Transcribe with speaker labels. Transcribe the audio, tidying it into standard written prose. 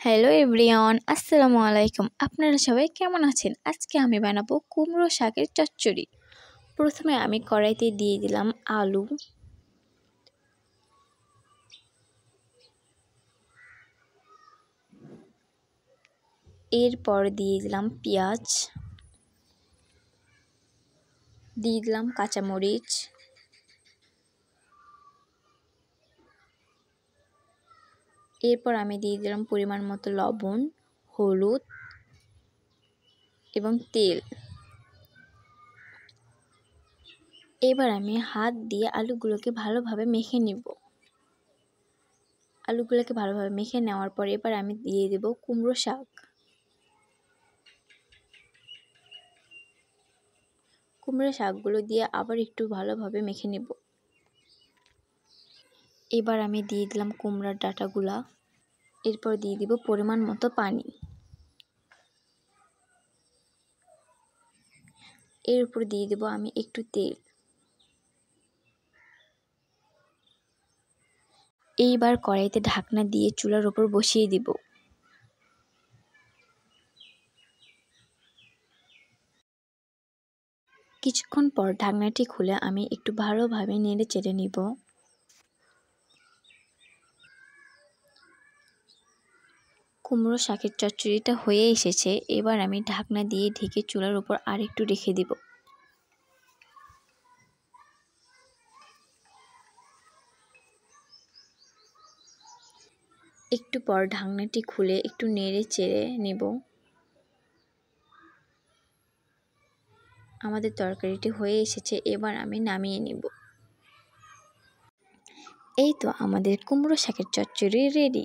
Speaker 1: Hello everyone, আসসালামু আলাইকুম। আপনারা সবাই কেমন আছেন? আজকে আমি বানাবো কুমড়ো শাকের চচ্চড়ি। প্রথমে আমি কড়াইতে দিয়ে দিলাম আলু, এরপর দিয়ে দিলাম পেঁয়াজ, দিয়ে দিলাম কাঁচামরিচ, এরপর আমি দিয়ে দিলাম পরিমাণ মতো লবণ, হলুদ এবং তেল। এবার আমি হাত দিয়ে আলুগুলোকে ভালোভাবে মেখে নিব। আলুগুলোকে ভালোভাবে মেখে নেওয়ার পর এবার আমি দিয়ে দেব কুমড়ো শাক। কুমড়ো শাকগুলো দিয়ে আবার একটু ভালোভাবে মেখে নেব। এবার আমি দিয়ে দিলাম কুমড়ার ডাঁটাগুলা, এরপর দিয়ে দিব পরিমাণ মতো পানি। এর উপর দিয়ে দেব আমি একটু তেল। এইবার কড়াইতে ঢাকনা দিয়ে চুলার উপর বসিয়ে দিব। কিছুক্ষণ পর ঢাকনাটি খুলে আমি একটু ভালোভাবে নেড়ে চেড়ে নিব। কুমড়ো শাকের চচ্চড়িটা হয়ে এসেছে। এবার আমি ঢাকনা দিয়ে ঢেকে চুলার উপর আরেকটু রেখে দিব। একটু পর ঢাকনাটি খুলে একটু নেড়ে চেড়ে নেব। আমাদের তরকারিটি হয়ে এসেছে, এবার আমি নামিয়ে নেব। এই তো আমাদের কুমড়ো শাকের চচ্চড়ি রেডি।